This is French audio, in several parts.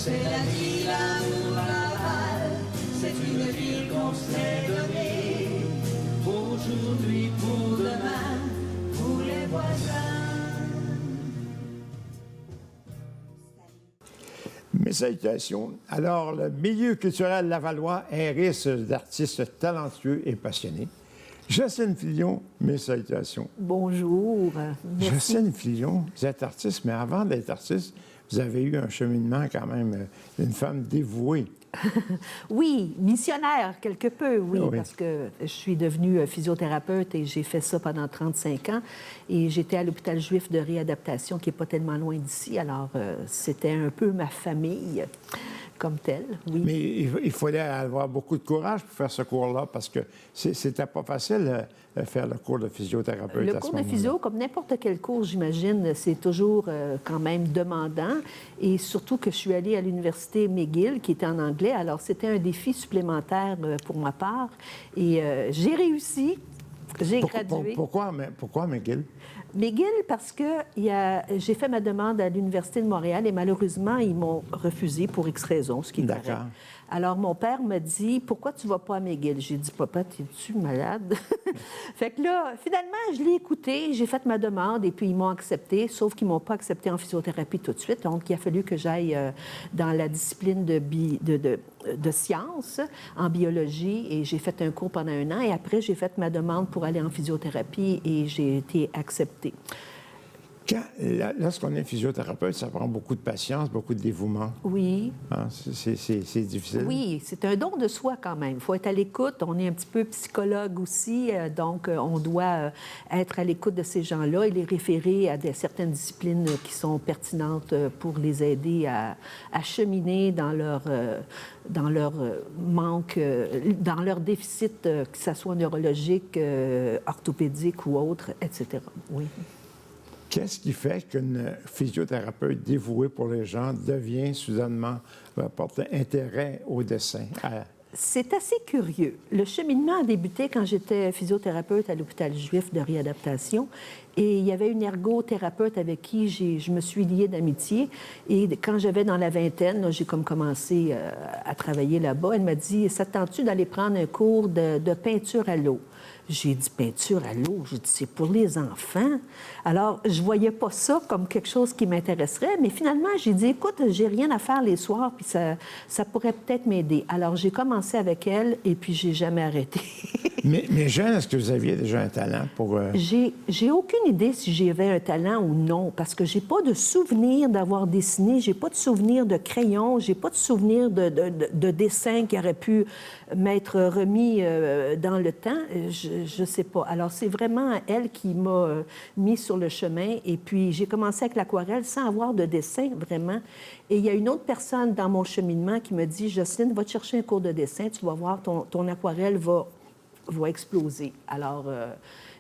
C'est la vie, l'amour, l'aval, c'est une ville qu'on s'est donnée. Aujourd'hui pour demain, pour les voisins. Mes salutations. Alors, le milieu culturel lavallois hérisse d'artistes talentueux et passionnés. Jocelyne Fillon, mes salutations. Bonjour. Merci. Jocelyne Fillon, vous êtes artiste, mais avant d'être artiste, vous avez eu un cheminement quand même d'une femme dévouée. Oui, missionnaire quelque peu, oui, Oui. parce que je suis devenue physiothérapeute et j'ai fait ça pendant 35 ans. Et j'étais à l'hôpital juif de réadaptation, qui n'est pas tellement loin d'ici. Alors, c'était un peu ma famille comme telle, oui. Mais il fallait avoir beaucoup de courage pour faire ce cours-là, parce que c'était pas facile de faire le cours de physiothérapeute. Le cours de physio, comme n'importe quel cours, j'imagine, c'est toujours quand même demandant. Et surtout que je suis allée à l'université McGill, qui était en anglais. Alors, c'était un défi supplémentaire pour ma part. Et j'ai réussi. J'ai gradué. Pourquoi McGill? McGill, parce que j'ai fait ma demande à l'Université de Montréal et malheureusement, ils m'ont refusé pour X raisons, ce qui est correct. Alors, mon père m'a dit, « Pourquoi tu ne vas pas à McGill? » J'ai dit, « Papa, es-tu malade? » Fait que là, finalement, je l'ai écouté, j'ai fait ma demande et puis ils m'ont accepté, sauf qu'ils ne m'ont pas accepté en physiothérapie tout de suite. Donc, il a fallu que j'aille dans la discipline de sciences, en biologie, et j'ai fait un cours pendant 1 an. Et après, j'ai fait ma demande pour aller en physiothérapie et j'ai été acceptée. Lorsqu'on est physiothérapeute, ça prend beaucoup de patience, beaucoup de dévouement. Oui. Hein, c'est difficile. Oui, c'est un don de soi quand même. Il faut être à l'écoute. On est un petit peu psychologue aussi, donc on doit être à l'écoute de ces gens-là et les référer à certaines disciplines qui sont pertinentes pour les aider à cheminer dans leur manque, dans leur déficit, que ce soit neurologique, orthopédique ou autre, etc. Oui. Qu'est-ce qui fait qu'une physiothérapeute dévouée pour les gens devient soudainement, porte intérêt au dessin? C'est assez curieux. Le cheminement a débuté quand j'étais physiothérapeute à l'hôpital juif de réadaptation. Et il y avait une ergothérapeute avec qui je me suis liée d'amitié. Et quand j'avais dans la vingtaine, là, j'ai comme commencé à travailler là-bas. Elle m'a dit, « Ça te tente-tu d'aller prendre un cours de peinture à l'eau? » J'ai dit, « Peinture à l'eau? » J'ai dit, « C'est pour les enfants. » Alors, je voyais pas ça comme quelque chose qui m'intéresserait. Mais finalement, j'ai dit, « Écoute, j'ai rien à faire les soirs, puis ça pourrait peut-être m'aider. » Alors, j'ai commencé avec elle et puis j'ai jamais arrêté. Mais jeune, est-ce que vous aviez déjà un talent pour... J'ai aucune idée si j'avais un talent ou non, parce que j'ai pas de souvenir d'avoir dessiné, j'ai pas de souvenir de crayon, j'ai pas de souvenir de dessin qui aurait pu m'être remis dans le temps. Je sais pas. Alors, c'est vraiment elle qui m'a mis sur le chemin. Et puis, j'ai commencé avec l'aquarelle sans avoir de dessin, vraiment. Et il y a une autre personne dans mon cheminement qui me dit, « Jocelyne, va te chercher un cours de dessin, tu vas voir, ton aquarelle va exploser. » Alors,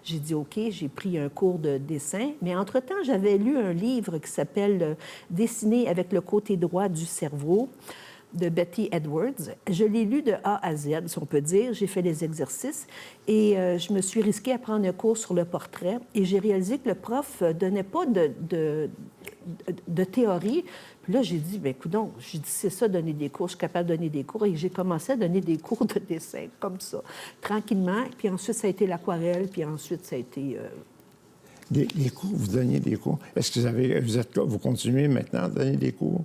j'ai dit OK, j'ai pris un cours de dessin. Mais entre-temps, j'avais lu un livre qui s'appelle « Dessiner avec le côté droit du cerveau » de Betty Edwards. Je l'ai lu de A à Z, si on peut dire. J'ai fait les exercices et je me suis risquée à prendre un cours sur le portrait. Et j'ai réalisé que le prof ne donnait pas de théorie. Puis là, j'ai dit, « Bien, coudonc, j'ai dit, c'est ça, donner des cours. Je suis capable de donner des cours. » Et j'ai commencé à donner des cours de dessin, comme ça, tranquillement. Puis ensuite, ça a été l'aquarelle. Puis ensuite, ça a été... Les cours, vous donniez des cours. Est-ce que vous continuez maintenant à donner des cours?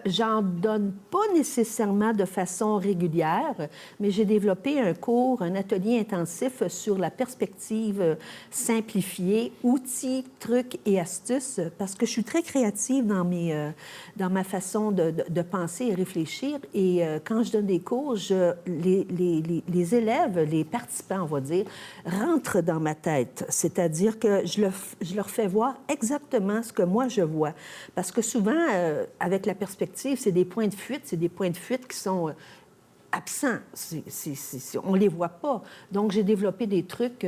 J'en donne pas nécessairement de façon régulière, mais j'ai développé un cours, un atelier intensif sur la perspective simplifiée, outils, trucs et astuces, parce que je suis très créative dans ma façon de penser et réfléchir. Et quand je donne des cours, les élèves, les participants, on va dire, rentrent dans ma tête. C'est-à-dire que je leur fais voir exactement ce que moi je vois. Parce que souvent, avec la perspective, c'est des points de fuite qui sont absents. On ne les voit pas. Donc, j'ai développé des trucs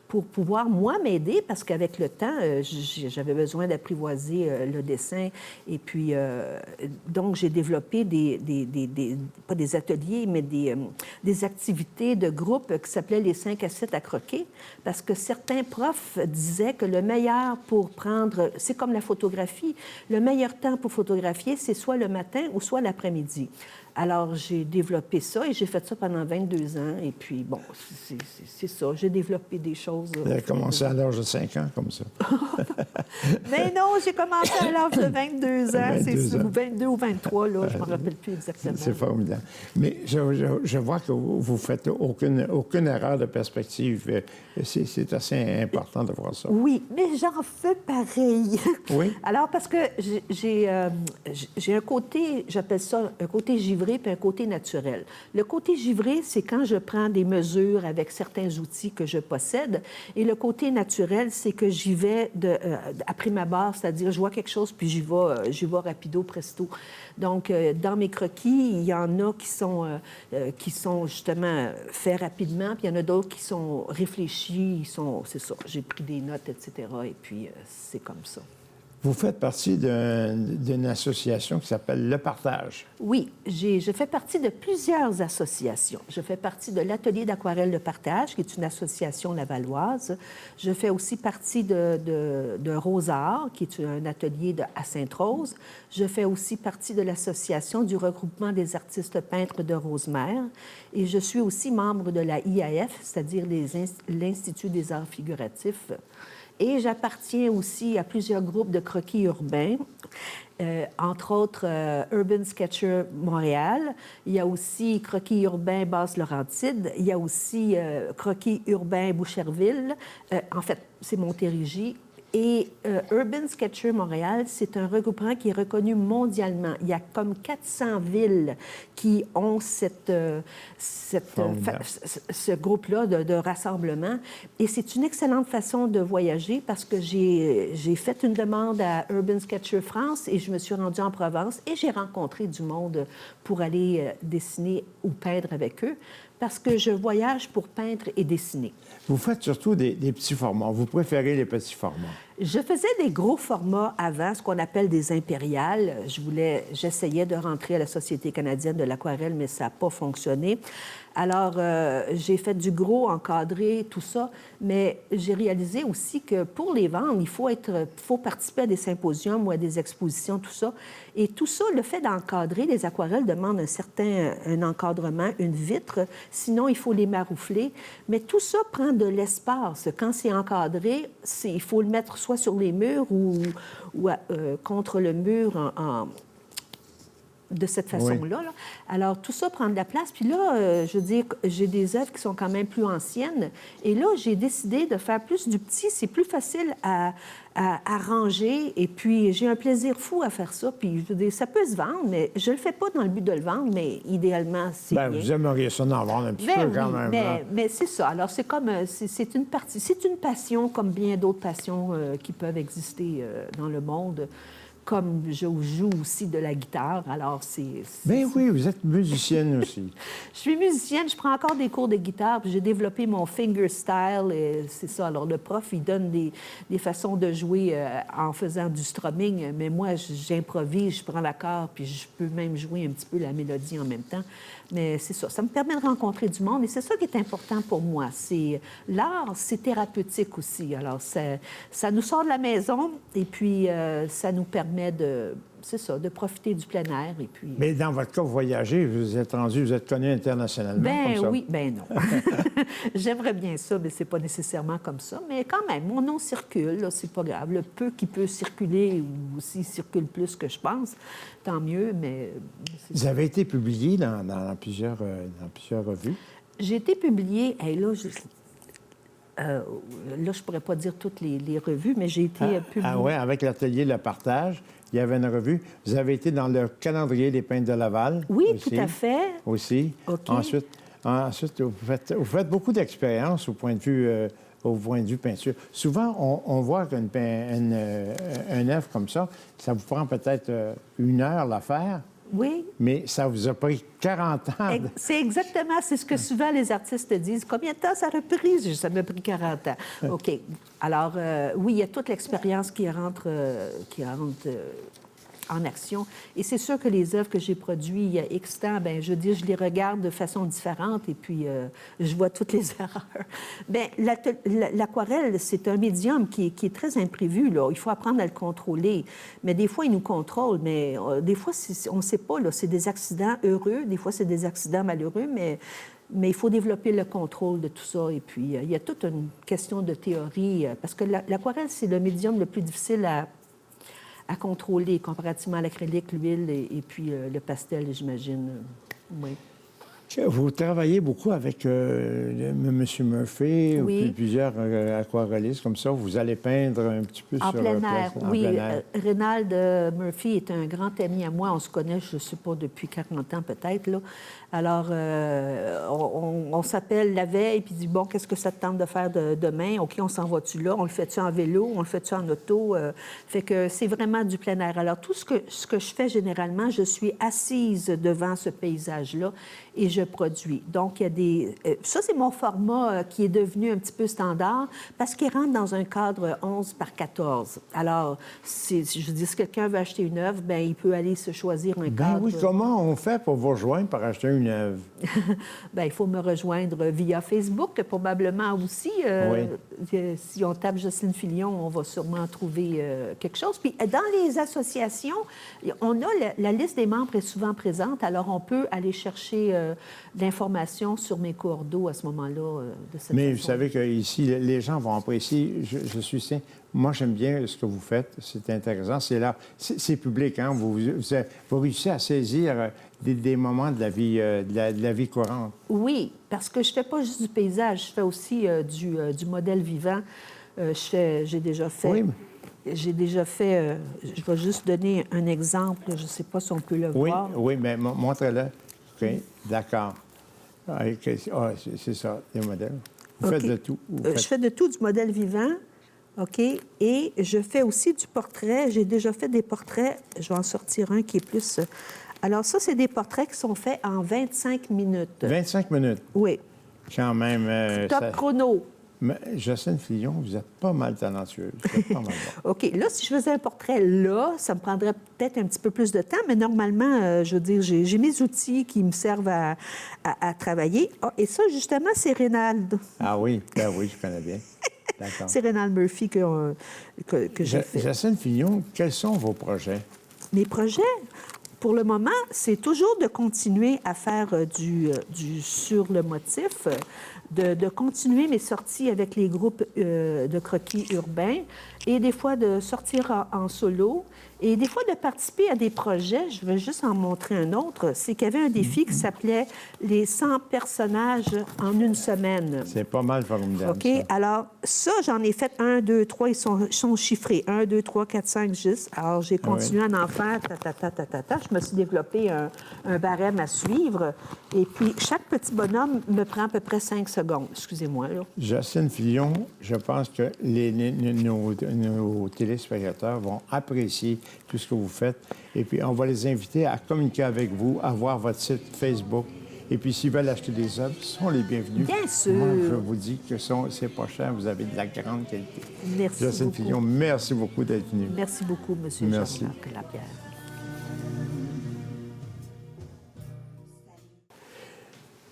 pour pouvoir, moi, m'aider, parce qu'avec le temps, j'avais besoin d'apprivoiser le dessin. Et puis, donc, j'ai développé pas des ateliers, mais des activités de groupe qui s'appelaient les 5 à 7 à croquer, parce que certains profs disaient que le meilleur pour prendre, c'est comme la photographie, le meilleur temps pour photographier, c'est soit le matin ou soit l'après-midi. Alors, j'ai développé ça et j'ai fait ça pendant 22 ans. Et puis, bon, c'est ça. J'ai développé des choses. Vous avez commencé à l'âge de 5 ans, comme ça. Mais non, j'ai commencé à l'âge de 22 ans. 22 ans. 22 ou 23, là, je ne me rappelle plus exactement. C'est formidable. Mais je vois que vous ne faites aucune erreur de perspective. C'est assez important de voir ça. Oui, mais j'en fais pareil. Oui? Alors, parce que j'ai un côté, j'appelle ça un côté givré puis un côté naturel. Le côté givré, c'est quand je prends des mesures avec certains outils que je possède. Et le côté naturel, c'est que j'y vais à prime abord, c'est-à-dire je vois quelque chose puis j'y vais rapido, presto. Donc, dans mes croquis, il y en a qui sont justement faits rapidement, puis il y en a d'autres qui sont réfléchis, c'est ça, j'ai pris des notes, etc. Et puis, c'est comme ça. Vous faites partie d'une association qui s'appelle Le Partage. Oui, je fais partie de plusieurs associations. Je fais partie de l'Atelier d'aquarelle de partage, qui est une association lavalloise. Je fais aussi partie de Rosard, qui est un atelier à Sainte-Rose. Je fais aussi partie de l'association du regroupement des artistes peintres de Rosemère. Et je suis aussi membre de la IAF, c'est-à-dire l'Institut des arts figuratifs. Et j'appartiens aussi à plusieurs groupes de croquis urbains, entre autres Urban Sketcher Montréal. Il y a aussi Croquis urbain Basse-Laurentide. Il y a aussi Croquis urbain Boucherville. En fait, c'est Montérégie. Et Urban Sketcher Montréal, c'est un regroupement qui est reconnu mondialement. Il y a comme 400 villes qui ont ce groupe-là de rassemblement. Et c'est une excellente façon de voyager parce que j'ai fait une demande à Urban Sketcher France et je me suis rendue en Provence et j'ai rencontré du monde pour aller dessiner ou peindre avec eux parce que je voyage pour peindre et dessiner. Vous faites surtout des petits formats. Vous préférez les petits formats? Je faisais des gros formats avant, ce qu'on appelle des impériales. J'essayais de rentrer à la Société canadienne de l'aquarelle, mais ça n'a pas fonctionné. Alors, j'ai fait du gros, encadré, tout ça, mais j'ai réalisé aussi que pour les vendre, il faut participer à des symposiums ou à des expositions, tout ça. Et tout ça, le fait d'encadrer les aquarelles demande un encadrement, une vitre, sinon il faut les maroufler. Mais tout ça prend de l'espace. Quand c'est encadré, il faut le mettre soit sur les murs ou contre le mur de cette façon-là. Oui. Là. Alors, tout ça prend de la place. Puis là, je veux dire, j'ai des œuvres qui sont quand même plus anciennes. Et là, j'ai décidé de faire plus du petit. C'est plus facile à ranger. Et puis, j'ai un plaisir fou à faire ça. Puis, je veux dire, ça peut se vendre, mais je le fais pas dans le but de le vendre, mais idéalement, c'est bien. Vous aimeriez ça d'en vendre un petit peu quand même. Mais c'est ça. Alors, c'est comme... c'est une partie... C'est une passion comme bien d'autres passions qui peuvent exister dans le monde. Comme je joue aussi de la guitare, alors Mais oui, vous êtes musicienne aussi. Je suis musicienne, je prends encore des cours de guitare, puis j'ai développé mon finger style, et c'est ça. Alors, le prof, il donne des façons de jouer en faisant du strumming, mais moi, j'improvise, je prends l'accord, puis je peux même jouer un petit peu la mélodie en même temps. Mais c'est ça, ça me permet de rencontrer du monde, et c'est ça qui est important pour moi. L'art, c'est thérapeutique aussi. Alors, ça nous sort de la maison, et puis ça nous permet de profiter du plein air. Et puis... Mais dans votre cas, vous voyagez, vous êtes connu internationalement comme ça. Oui, non. J'aimerais bien ça, mais c'est pas nécessairement comme ça. Mais quand même, mon nom circule, là, c'est pas grave. Le peu qui peut circuler, ou s'il circule plus que je pense, tant mieux, mais... Vous avez été publié dans plusieurs revues? J'ai été publiée, là, je pourrais pas dire toutes les revues, mais j'ai été publiée... Ah oui, avec l'atelier Le Partage, il y avait une revue. Vous avez été dans le calendrier des peintres de Laval. Oui, aussi, tout à fait. Aussi. OK. Ensuite vous faites beaucoup d'expérience au point de vue peinture. Souvent, on voit qu'une œuvre comme ça vous prend peut-être 1 heure la faire. Oui. Mais ça vous a pris 40 ans. C'est exactement, c'est ce que souvent les artistes disent. Combien de temps ça a pris? Ça m'a pris 40 ans. OK. Alors, oui, il y a toute l'expérience qui rentre en action. Et c'est sûr que les œuvres que j'ai produites il y a X temps, bien, je veux dire, je les regarde de façon différente et puis je vois toutes les erreurs. Bien, l'aquarelle, c'est un médium qui est très imprévu, là. Il faut apprendre à le contrôler. Mais des fois, il nous contrôle, mais des fois, on ne sait pas, là. C'est des accidents heureux, des fois, c'est des accidents malheureux, mais il faut développer le contrôle de tout ça. Et puis, il y a toute une question de théorie, parce que l'aquarelle, c'est le médium le plus difficile à contrôler comparativement à l'acrylique, l'huile et puis le pastel, j'imagine. Oui. Vous travaillez beaucoup avec M. Murphy, Oui. puis plusieurs aquarellistes comme ça. Vous allez peindre un petit peu En sur plein place, air, en oui. plein air. Rénald Murphy est un grand ami à moi. On se connaît, je ne sais pas, depuis 40 ans peut-être, là. Alors, on s'appelle la veille, puis dit, bon, qu'est-ce que ça te tente de faire demain? OK, on s'en va-tu là? On le fait-tu en vélo? On le fait-tu en auto? Fait que c'est vraiment du plein air. Alors, tout ce que je fais généralement, je suis assise devant ce paysage-là et je produis. Donc, il y a des... ça, c'est mon format qui est devenu un petit peu standard parce qu'il rentre dans un cadre 11 par 14. Alors, je veux dire, si quelqu'un veut acheter une œuvre, bien, il peut aller se choisir un cadre. Ben oui, comment on fait pour vous rejoindre pour acheter une œuvre? Bien, il faut me rejoindre via Facebook, probablement aussi. Si on tape Jocelyne Filion, on va sûrement trouver quelque chose. Puis, dans les associations, on a la liste des membres est souvent présente, alors on peut aller chercher de l'information sur mes cours d'eau à ce moment-là. De cette Mais façon. vous savez qu'ici, les gens vont apprécier. Je suis sain. Moi, j'aime bien ce que vous faites. C'est intéressant. C'est là, c'est public. Hein? Vous réussissez à saisir des moments de la vie, de la vie courante. Oui, parce que je ne fais pas juste du paysage, je fais aussi du modèle vivant. J'ai déjà fait... Oui. J'ai déjà fait... je vais juste donner un exemple. Je ne sais pas si on peut le voir. Oui, mais montrez-le. OK, d'accord. C'est ça, les modèles. Vous faites de tout. Je fais de tout, du modèle vivant, OK? Et je fais aussi du portrait. J'ai déjà fait des portraits. Je vais en sortir un qui est plus... Alors ça, c'est des portraits qui sont faits en 25 minutes. 25 minutes? Oui. Quand même... Top chrono. Mais Jocelyne Filion, vous êtes pas mal talentueuse. Vous êtes pas mal bon. OK. Là, si je faisais un portrait là, ça me prendrait peut-être un petit peu plus de temps, mais normalement, je veux dire, j'ai mes outils qui me servent à travailler. Ah, et ça, justement, c'est Rénald. Ah oui? Ben oui, je connais bien. D'accord. C'est Rénald Murphy que j'ai fait. Jocelyne Filion, quels sont vos projets? Mes projets, pour le moment, c'est toujours de continuer à faire du sur le motif, de continuer mes sorties avec les groupes de croquis urbains et des fois de sortir en solo et des fois de participer à des projets. Je vais juste en montrer un autre. C'est qu'il y avait un défi qui s'appelait les 100 personnages en une semaine. C'est pas mal formidable. OK. Ça. Alors, ça, j'en ai fait 1, 2, 3. Ils sont chiffrés. 1, 2, 3, 4, 5, 10. Alors, j'ai continué à en faire. Je me suis développé un barème à suivre. Et puis, chaque petit bonhomme me prend à peu près 5 secondes. Excusez-moi, là. Jocelyne Filion, je pense que nos téléspectateurs vont apprécier tout ce que vous faites. Et puis, on va les inviter à communiquer avec vous, à voir votre site Facebook. Et puis, s'ils veulent acheter des œuvres, ils sont les bienvenus. Bien sûr. Moi, je vous dis que c'est pas cher. Vous avez de la grande qualité. Merci Jocelyne beaucoup. Filion, merci beaucoup d'être venu. Merci beaucoup, M. Merci. Jean-Jacques Lapierre.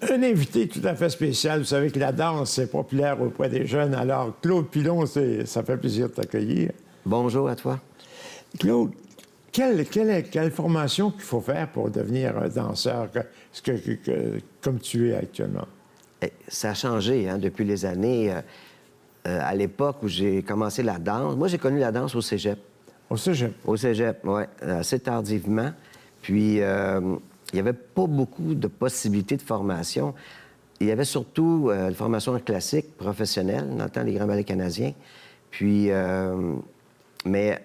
Un invité tout à fait spécial. Vous savez que la danse, c'est populaire auprès des jeunes. Alors, Claude Pilon, ça fait plaisir de t'accueillir. Bonjour à toi. Claude, quelle formation qu'il faut faire pour devenir un danseur comme tu es actuellement? Ça a changé depuis les années. À l'époque où j'ai commencé la danse, moi, j'ai connu la danse au cégep. Au cégep? Au cégep, oui, assez tardivement. Puis, il n'y avait pas beaucoup de possibilités de formation. Il y avait surtout une formation en classique professionnelle, dans le temps, les Grands Ballets canadiens. Puis, mais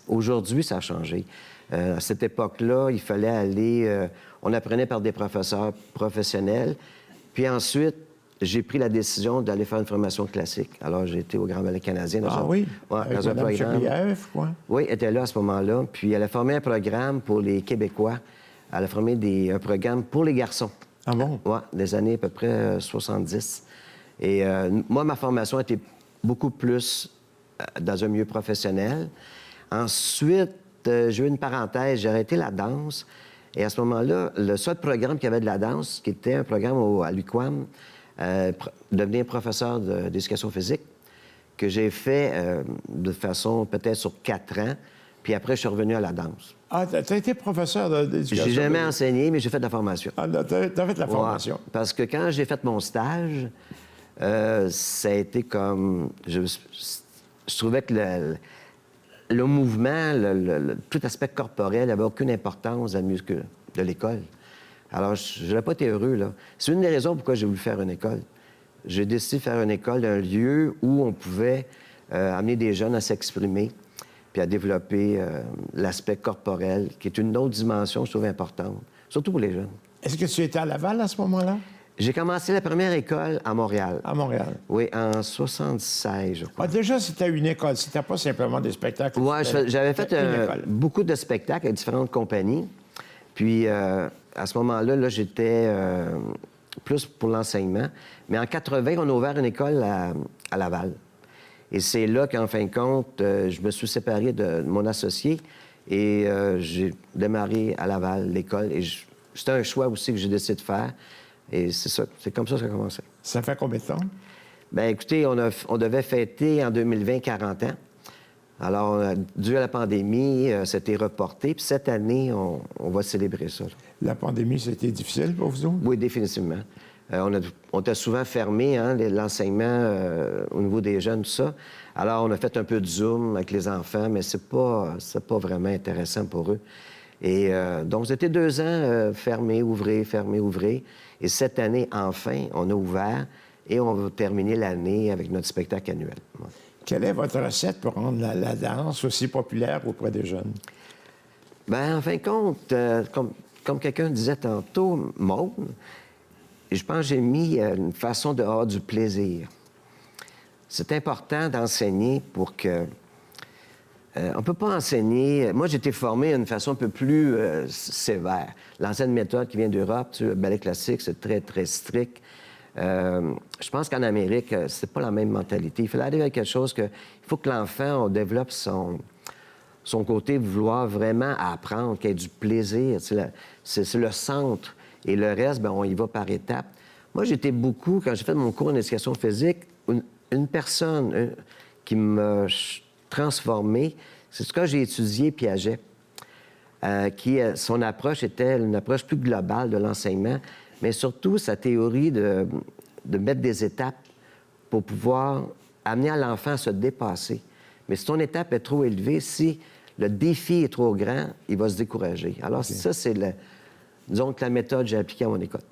aujourd'hui, ça a changé. À cette époque-là, il fallait aller... on apprenait par des professeurs professionnels. Puis ensuite, j'ai pris la décision d'aller faire une formation classique. Alors, j'ai été au Grand Ballet canadien. Oui? Ouais, Avec dans un Mme programme. Chekrief, quoi? Oui, elle était là à ce moment-là. Puis elle a formé un programme pour les Québécois Elle a formé un programme pour les garçons. Ah bon? Oui, des années à peu près 70. Et moi, ma formation était beaucoup plus dans un milieu professionnel. Ensuite, j'ai eu une parenthèse, j'ai arrêté la danse. Et à ce moment-là, le seul programme qui avait de la danse, qui était un programme à l'UQAM, devenir professeur d'éducation physique, que j'ai fait de façon peut-être sur 4 ans. Puis après, je suis revenu à la danse. Ah, tu as été professeur d'éducation? J'ai jamais enseigné, mais j'ai fait de la formation. Ah, tu as fait de la formation. Ouais, parce que quand j'ai fait mon stage, ça a été comme... Je trouvais que le mouvement, tout aspect corporel n'avait aucune importance dans le milieu de l'école. Alors, je n'aurais pas été heureux, là. C'est une des raisons pourquoi j'ai voulu faire une école. J'ai décidé de faire une école d'un lieu où on pouvait amener des jeunes à s'exprimer puis à développer l'aspect corporel, qui est une autre dimension, je trouve, importante, surtout pour les jeunes. Est-ce que tu étais à Laval à ce moment-là? J'ai commencé la première école à Montréal. À Montréal? Oui, en 76, je crois. Ah, déjà, c'était une école. C'était pas simplement des spectacles. Oui, j'avais fait une école. beaucoup de spectacles avec différentes compagnies. Puis, à ce moment-là, là, j'étais plus pour l'enseignement. Mais en 80, on a ouvert une école à Laval. Et c'est là qu'en fin de compte, je me suis séparé de mon associé et j'ai démarré à Laval, l'école. Et c'était un choix aussi que j'ai décidé de faire. Et c'est ça, c'est comme ça que ça a commencé. Ça fait combien de temps? Bien, écoutez, on devait fêter en 2020 40 ans. Alors, dû à la pandémie, c'était reporté. Puis cette année, on va célébrer ça. Là. La pandémie, c'était difficile pour vous autres? Oui, définitivement. On était souvent fermés, hein, l'enseignement au niveau des jeunes, tout ça. Alors, on a fait un peu de Zoom avec les enfants, mais c'est pas vraiment intéressant pour eux. Et donc, c'était 2 ans fermés, ouvrés, fermés, ouvrés. Et cette année, enfin, on a ouvert et on va terminer l'année avec notre spectacle annuel. Ouais. Quelle est votre recette pour rendre la danse aussi populaire auprès des jeunes? Bien, en fin de compte, comme quelqu'un disait tantôt, Maude, je pense que j'ai mis une façon de avoir du plaisir. C'est important d'enseigner pour que... on ne peut pas enseigner... Moi, j'ai été formé d'une façon un peu plus sévère. L'ancienne méthode qui vient d'Europe, tu sais, le ballet classique, c'est très, très strict. Je pense qu'en Amérique, c'est pas la même mentalité. Il fallait arriver à quelque chose que... Il faut que l'enfant, on développe son côté vouloir vraiment apprendre, qu'il y ait du plaisir. C'est le centre. Et le reste, bien, on y va par étapes. Moi, j'étais beaucoup, quand j'ai fait mon cours en éducation physique, une personne qui m'a transformé, c'est ce que j'ai étudié Piaget, son approche était une approche plus globale de l'enseignement, mais surtout sa théorie de mettre des étapes pour pouvoir amener à l'enfant à se dépasser. Mais si ton étape est trop élevée, si le défi est trop grand, il va se décourager. Alors, okay. Ça, c'est disons que la méthode que j'ai appliquée à mon école.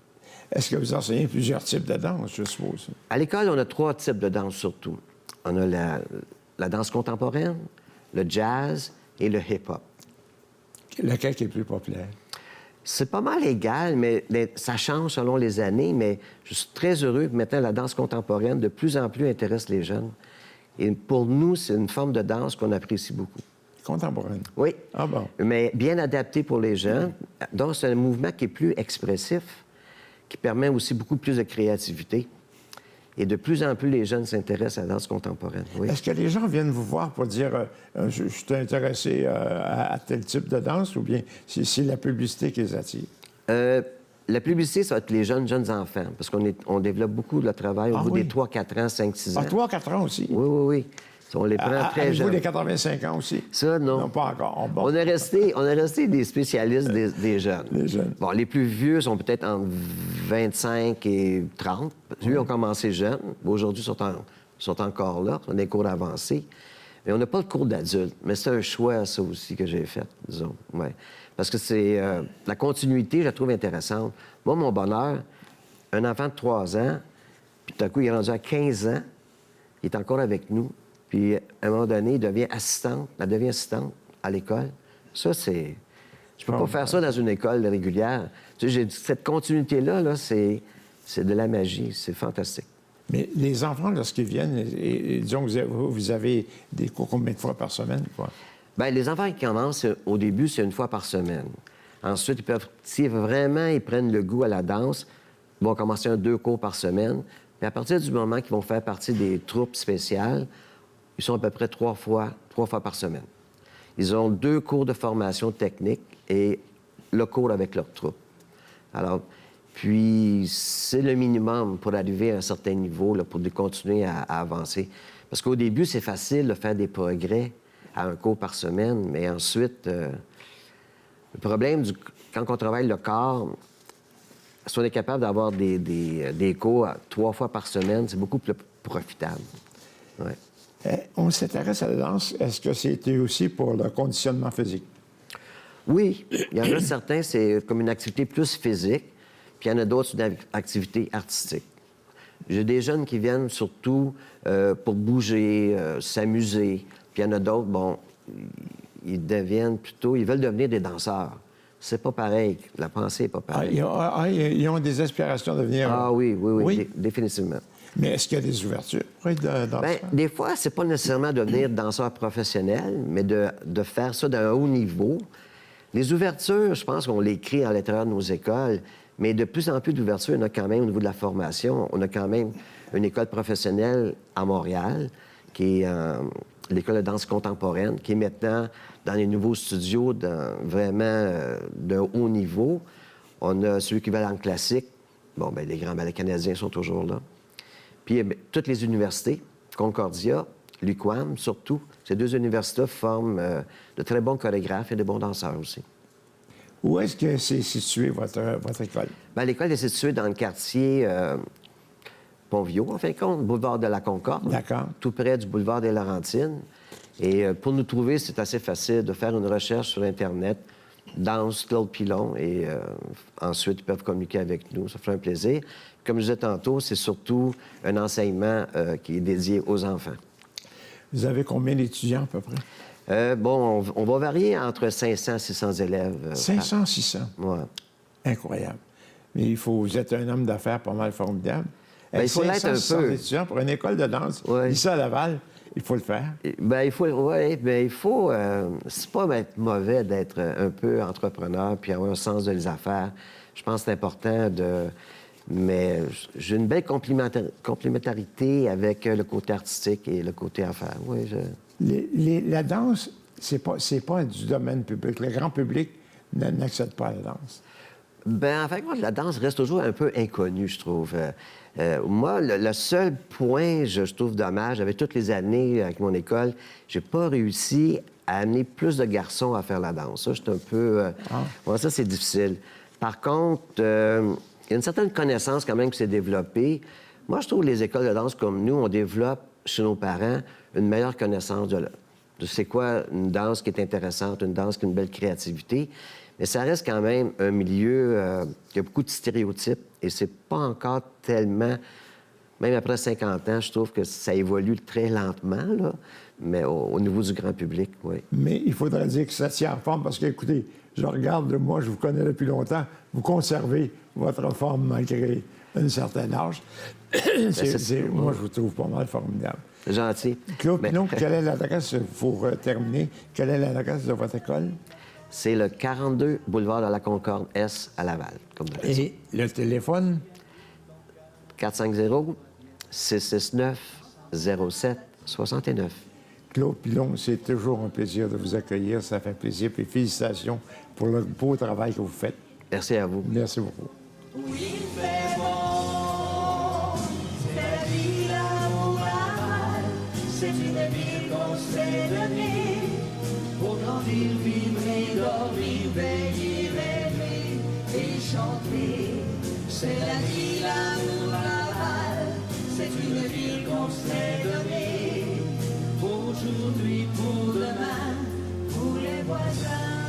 Est-ce que vous enseignez plusieurs types de danse, je suppose? À l'école, on a 3 types de danse surtout. On a la danse contemporaine, le jazz et le hip-hop. Lequel qui est le plus populaire? C'est pas mal égal, mais ça change selon les années. Mais je suis très heureux que maintenant, la danse contemporaine, de plus en plus, intéresse les jeunes. Et pour nous, c'est une forme de danse qu'on apprécie beaucoup. Contemporaine? Oui. Ah bon? Mais bien adapté pour les jeunes. Donc, c'est un mouvement qui est plus expressif, qui permet aussi beaucoup plus de créativité. Et de plus en plus, les jeunes s'intéressent à la danse contemporaine. Oui. Est-ce que les gens viennent vous voir pour dire je suis intéressé à tel type de danse, ou bien c'est la publicité qui les attire? La publicité, ça va être les jeunes enfants, parce qu'on développe beaucoup de travail au bout des 3, 4 ans, 5, 6 ans. Ah, 3, 4 ans aussi? Oui, oui, oui. On les prend très jeunes. Avez-vous les 85 ans aussi? Ça, non. Non, pas encore. Bon. On est resté des spécialistes des jeunes. Les jeunes. Bon, les plus vieux sont peut-être entre 25 et 30. Eux ont commencé jeunes. Aujourd'hui, sont encore là. On a des cours avancés. Mais on n'a pas de cours d'adultes. Mais c'est un choix, ça aussi, que j'ai fait, disons. Ouais. Parce que c'est... la continuité, je la trouve intéressante. Moi, mon bonheur, un enfant de 3 ans, puis tout à coup, il est rendu à 15 ans, il est encore avec nous. Puis, à un moment donné, elle devient assistante à l'école. Ça, c'est... Je peux pas faire ça dans une école régulière. Tu sais, cette continuité-là, c'est de la magie. C'est fantastique. Mais les enfants, lorsqu'ils viennent, et disons que vous avez des cours combien de fois par semaine, quoi? Bien, les enfants qui commencent, au début, c'est 1 fois par semaine. Ensuite, si vraiment ils prennent le goût à la danse, ils vont commencer 2 cours par semaine. Puis à partir du moment qu'ils vont faire partie des troupes spéciales, ils sont à peu près 3 fois par semaine. Ils ont 2 cours de formation technique et le cours avec leur troupe. Alors, puis c'est le minimum pour arriver à un certain niveau, là, pour continuer à avancer. Parce qu'au début, c'est facile de faire des progrès à un cours par semaine, mais ensuite, le problème, quand on travaille le corps, si on est capable d'avoir des cours 3 fois par semaine, c'est beaucoup plus profitable. Ouais. On s'intéresse à la danse. Est-ce que c'était aussi pour le conditionnement physique? Oui. Il y en a certains, c'est comme une activité plus physique, puis il y en a d'autres, c'est une activité artistique. J'ai des jeunes qui viennent surtout pour bouger, s'amuser. Puis il y en a d'autres, bon, ils veulent devenir des danseurs. C'est pas pareil. La pensée n'est pas pareille. Ils ont des aspirations de devenir... Ah oui, définitivement. Mais est-ce qu'il y a des ouvertures pour être danseur? Bien, des fois, c'est pas nécessairement devenir danseur professionnel, mais de faire ça d'un haut niveau. Les ouvertures, je pense qu'on les crée à l'intérieur de nos écoles, mais de plus en plus d'ouvertures, il y en a quand même au niveau de la formation. On a quand même une école professionnelle à Montréal, qui est l'école de danse contemporaine, qui est maintenant dans les nouveaux studios vraiment d'un haut niveau. On a celui qui va en classique. Bon, bien, les grands ballets canadiens sont toujours là. Puis toutes les universités, Concordia, l'UQAM surtout, ces 2 universités forment de très bons chorégraphes et de bons danseurs aussi. Où est-ce que c'est situé, votre école? Bien, l'école est située dans le quartier Pont-Viaud, en fin de compte, boulevard de la Concorde. D'accord. Tout près du boulevard des Laurentides. Et pour nous trouver, c'est assez facile de faire une recherche sur Internet, Danse Claude Pilon, et ensuite, ils peuvent communiquer avec nous. Ça ferait un plaisir. Comme je disais tantôt, c'est surtout un enseignement qui est dédié aux enfants. Vous avez combien d'étudiants, à peu près? Bon, on va varier entre 500 et 600 élèves. 500, 600? Ouais. Incroyable. Mais vous êtes un homme d'affaires pas mal formidable. Bien, il faut l'être un 600 peu. étudiants pour une école de danse, Ouais. ici à Laval, il faut le faire. Bien, il faut... c'est pas être mauvais d'être un peu entrepreneur puis avoir un sens de les affaires. Je pense que c'est important de... Mais j'ai une belle complémentarité avec le côté artistique et le côté affaires. Oui, La danse, c'est pas du domaine public. Le grand public n'accède pas à la danse. Bien, en fait, la danse reste toujours un peu inconnue, je trouve. Moi, le seul point, je trouve dommage, avec toutes les années avec mon école, j'ai pas réussi à amener plus de garçons à faire la danse. Ça, je suis un peu... Bon, ça, c'est difficile. Par contre, il y a une certaine connaissance quand même qui s'est développée. Moi, je trouve que les écoles de danse comme nous, on développe chez nos parents une meilleure connaissance de c'est quoi une danse qui est intéressante, une danse qui a une belle créativité. Mais ça reste quand même un milieu qui a beaucoup de stéréotypes et c'est pas encore tellement... Même après 50 ans, je trouve que ça évolue très lentement, là, mais au niveau du grand public, oui. Mais il faudrait dire que ça tient en forme parce que, écoutez, je regarde, moi, je vous connais depuis longtemps, vous conservez votre forme malgré un certain âge. Moi, je vous trouve pas mal formidable. C'est gentil. Claude Pilon, quelle est l'adresse, pour terminer, quelle est l'adresse de votre école? C'est le 42 boulevard de la Concorde S à Laval, comme vous l'avez dit. Et le téléphone? 450-669-07-69. Claude Pilon, c'est toujours un plaisir de vous accueillir. Ça fait plaisir. Puis félicitations pour le beau travail que vous faites. Merci à vous. Merci beaucoup. Oui, il fait bon, c'est la ville à Montréal, c'est une ville qu'on s'est donnée pour grandir, vibrer, dormir, veiller, rêver et chanter. C'est la ville à Montréal, c'est une ville qu'on s'est donnée aujourd'hui, pour demain, pour les voisins.